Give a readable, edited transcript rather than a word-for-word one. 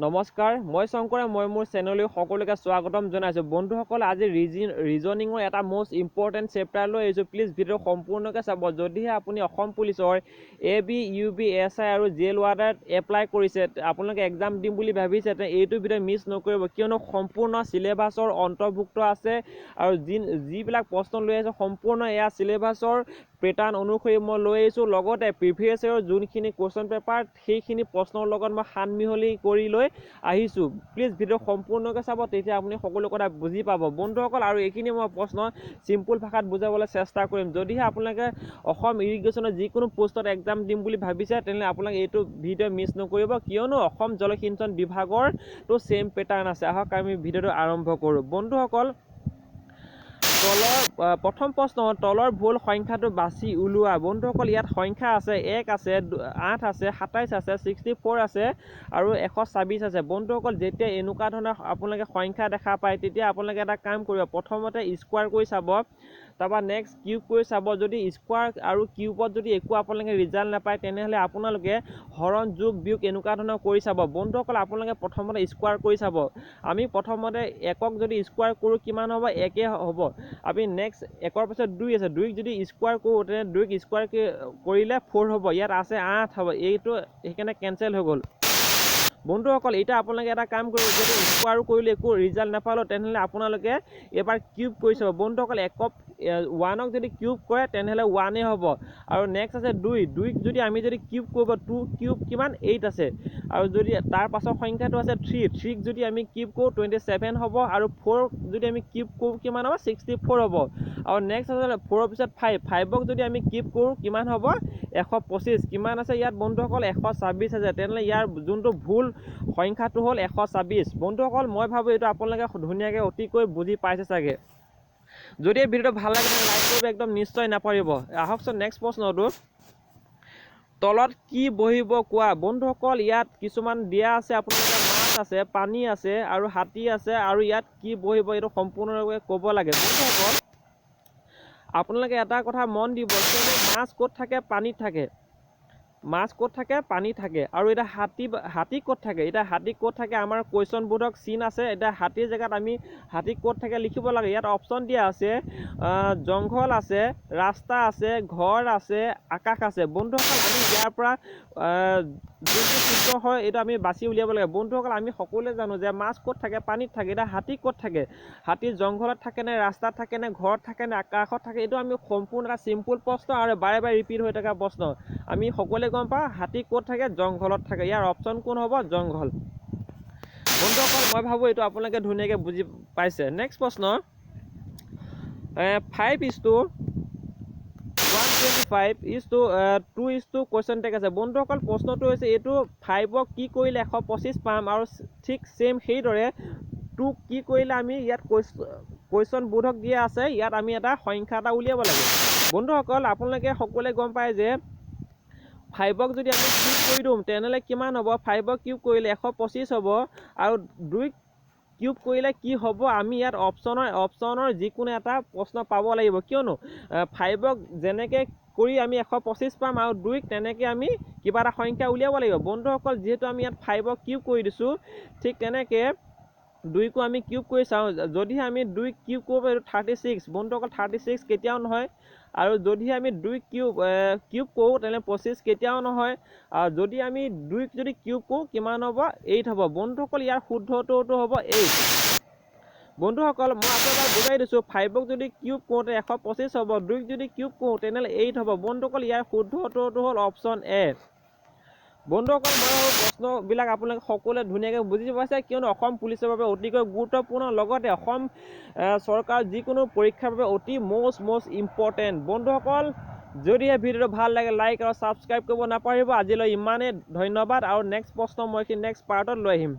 নমস্কাৰ, মই শংকৰে মই মোৰ চেনেললৈ সকলোকে স্বাগতম জনাইছোঁ। বন্ধুসকল, আজি ৰিজনিঙৰ এটা মোষ্ট ইম্পৰ্টেণ্ট চেপ্টাৰ লৈ আহিছোঁ। প্লিজ ভিডিঅ' সম্পূৰ্ণকৈ চাব। যদিহে আপুনি অসম পুলিচৰ AB, UB, SI আৰু জেল ৱাৰ্ডাৰত এপ্লাই কৰিছে, আপোনালোকে এক্সাম দিম বুলি ভাবিছে, এইটো ভিডিঅ' মিছ নকৰিব, কিয়নো সম্পূৰ্ণ চিলেবাছৰ অন্তৰ্ভুক্ত আছে আৰু যিবিলাক প্ৰশ্ন লৈ আহিছোঁ সম্পূৰ্ণ এয়া চিলেবাছৰ পেটাৰ্ণ অনুসৰি মই লৈ আহিছোঁ। লগতে প্ৰিভিয়াছ ইয়েৰৰ যোনখিনি কুৱেশ্যন পেপাৰ সেইখিনি প্ৰশ্নৰ লগত মই সানমিহলি কৰি লৈ আহিছোঁ। প্লিজ ভিডিঅ' সম্পূৰ্ণকৈ চাব, তেতিয়া আপুনি সকলো কথা বুজি পাব বন্ধুসকল। আৰু এইখিনি মই প্ৰশ্ন চিম্পুল ভাষাত বুজাবলৈ চেষ্টা কৰিম। যদিহে আপোনালোকে অসম ইৰিগেশ্যনৰ যিকোনো পোষ্টত এক্সাম দিম বুলি ভাবিছে, তেনেহ'লে আপোনালোকে এইটো ভিডিঅ' মিছ নকৰিব, কিয়নো অসম জলসিঞ্চন বিভাগৰটো ছেইম পেটাৰ্ণ আছে। আহক আমি ভিডিঅ'টো আৰম্ভ কৰোঁ বন্ধুসকল। প্ৰথম প্ৰশ্ন, তলৰ ভুল সংখ্যাটো বাছি উলিওৱা। বন্ধুসকল, ইয়াত সংখ্যা আছে 1 আছে, 8 আছে, 27 আছে, 64 আছে আৰু 126 আছে। বন্ধুসকল, যেতিয়া এনেকুৱা ধৰণৰ আপোনালোকে সংখ্যা দেখা পায়, তেতিয়া আপোনালোকে এটা কাম কৰিব, প্ৰথমতে স্কোৱাৰ কৰি চাব, তাৰপৰা নেক্সট কিউব কৰি চাব। যদি স্কোৱাৰ আৰু কিউবত যদি একো আপোনালোকে ৰিজাল্ট নাপায়, তেনেহ'লে আপোনালোকে হৰণ, যোগ, বিয়োগ এনেকুৱা ধৰণৰ কৰি চাব। বন্ধুসকল, আপোনালোকে প্ৰথমতে স্কোৱাৰ কৰি চাব। আমি প্ৰথমতে 1ক যদি স্কোৱাৰ কৰোঁ কিমান হ'ব? 1 হ'ব। আমি নেক্সট 1ৰ পিছত 2 আছে, 2ক যদি স্কোৱাৰ কৰোঁ তেনে 2ক স্কোৱাৰ কৰিলে 4 হ'ব। ইয়াত আছে 8 হ'ব, এইটো সেইকাৰণে কেঞ্চেল হৈ গ'ল। বন্ধুসকল, এতিয়া আপোনালোকে এটা কাম কৰিব, যদি স্কোৱাৰ কৰিলে একো ৰিজাল্ট নাপালোঁ, তেনেহ'লে আপোনালোকে এবাৰ কিউব কৰি চাব। বন্ধুসকল, 1ক যদি কিউব কৰে তেনেহ'লে 1 হ'ব। আৰু নেক্সট আছে 2ক যদি আমি কিউব কৰিব, 2 কিউব কিমান? 8 আছে। আৰু যদি তাৰ পাছৰ সংখ্যাটো আছে 3ক যদি আমি কিউব কৰোঁ 27 হ'ব। আৰু 4ক যদি আমি কিউব কৰোঁ কিমান হ'ব? 64 হ'ব। আৰু নেক্সট আছে 4ৰ পিছত 5ক যদি আমি কিউব কৰোঁ কিমান হ'ব? 125। কিমান আছে ইয়াত বন্ধুসকল? 126 আছে। তেনেহ'লে ইয়াৰ যোনটো ভুল সংখ্যাটো হ'ল 126। বন্ধুসকল, মই ভাবোঁ এইটো আপোনালোকে ধুনীয়াকৈ অতিকৈ বুজি পাইছে চাগে। যদি এই ভিডিঅ'টো ভাল লাগে তেন্তে লাইক কৰিব একদম নিশ্চয় নাপাহৰিব। আহকচোন নেক্সট প্ৰশ্নটো, তলত কি বহিব কোৱা। বন্ধুসকল, ইয়াত কিছুমান দিয়া আছে, আপোনালোকে মাছ আছে, পানী আছে আৰু হাতী আছে, আৰু ইয়াত কি বহিব এইটো সম্পূৰ্ণৰূপে ক'ব লাগে। বন্ধুসকল, আপোনালোকে এটা কথা মন দিব, কিয়নো মাছ ক'ত থাকে? পানীত থাকে। মাছ ক'ত থাকে? পানী থাকে। আৰু এতিয়া হাতী ক'ত থাকে? এতিয়া হাতী ক'ত থাকে? আমাৰ কুৱেশ্যন বোৰ্ডক চিন আছে। এতিয়া হাতীৰ জেগাত আমি হাতী ক'ত থাকে লিখিব লাগে। ইয়াত অপশ্যন দিয়া আছে, জংঘল আছে, ৰাস্তা আছে, ঘৰ আছে, আকাশ আছে। বন্ধুসকল, আমি ইয়াৰ পৰা যোনটো শুদ্ধ হয় এইটো আমি বাছি উলিয়াব লাগে। বন্ধুসকল, আমি সকলোৱে জানো যে মাছ ক'ত থাকে? পানীত থাকে। এতিয়া হাতী ক'ত থাকে? হাতী জংঘলত থাকে নে, ৰাস্তাত থাকে নে, ঘৰত থাকে নে, আকাশত থাকে? এইটো আমি সম্পূৰ্ণ এটা চিম্পুল প্ৰশ্ন আৰু বাৰে বাৰে ৰিপিট হৈ থকা প্ৰশ্ন। আমি সকলোৱে গম পাওঁ হাতী ক'ত থাকে? জংঘলত থাকে। ইয়াৰ অপশ্যন কোন হ'ব? জংঘল। বন্ধুসকল, মই ভাবোঁ এইটো আপোনালোকে ধুনীয়াকৈ বুজি পাইছে। নেক্সট প্ৰশ্ন, 5:125:2 কুৱেশ্যন টেগ আছে। বন্ধুসকল, প্ৰশ্নটো হৈছে এইটো 5ক কি কৰিলে 125 পাম, আৰু ঠিক ছেইম সেইদৰে 2ক কি কৰিলে আমি ইয়াত কুৱেশ্যন বোৰ্ডক দিয়া আছে, ইয়াত আমি এটা সংখ্যা এটা উলিয়াব লাগে। বন্ধুসকল, আপোনালোকে সকলোৱে গম পায় যে 5ক যদি আমি কিউব কৰি দিওঁ তেনেহ'লে কিমান হ'ব? 5ক কিউব কৰিলে 125 হ'ব। আৰু 2ক কিউব কৰিলে কি হ'ব? আমি ইয়াত অপশ্যনৰ যিকোনো এটা প্ৰশ্ন পাব লাগিব, কিয়নো 5ক যেনেকৈ কৰি আমি 125 পাম আৰু 2ক তেনেকৈ আমি কিবা এটা সংখ্যা উলিয়াব লাগিব। বন্ধুসকল, যিহেতু আমি ইয়াত 5ক কিউব কৰি দিছোঁ, ঠিক তেনেকৈ 2কো আমি কিউব কৰি চাওঁ। যদিহে আমি 2ক কিউব কৰিব এইটো 36। বন্ধুসকল, 36 কেতিয়াও নহয়। আৰু যদিহে আমি 2ক কিউব কৰোঁ তেনেহ'লে 25 কেতিয়াও নহয়। যদি আমি 2ক যদি কিউব কৰোঁ কিমান হ'ব? 8 হ'ব। বন্ধুসকল, ইয়াৰ শুদ্ধটো হ'ব 8। বন্ধুসকল, মই আকৌ এবাৰ বুজাই দিছোঁ, 5ক যদি কিউব কৰোঁতে 125 হ'ব, 2ক যদি কিউব কৰোঁ তেনেহ'লে 8 হ'ব। বন্ধুসকল, ইয়াৰ শুদ্ধটো হ'ল অপশ্যন এ। বন্ধুসকল, মই প্ৰশ্নবিলাক আপোনালোকে সকলোৱে ধুনীয়াকৈ বুজি পাইছে, কিয়নো অসম পুলিচৰ বাবে অতিকৈ গুৰুত্বপূৰ্ণ, লগতে অসম চৰকাৰৰ যিকোনো পৰীক্ষাৰ বাবে অতি মষ্ট ইম্পৰ্টেণ্ট। বন্ধুসকল, যদিহে ভিডিঅ'টো ভাল লাগে লাইক আৰু ছাবস্ক্ৰাইব কৰিব নাপাহৰিব। আজিলৈ ইমানেই, ধন্যবাদ। আৰু নেক্সট প্ৰশ্ন মই নেক্সট পাৰ্টত লৈ আহিম।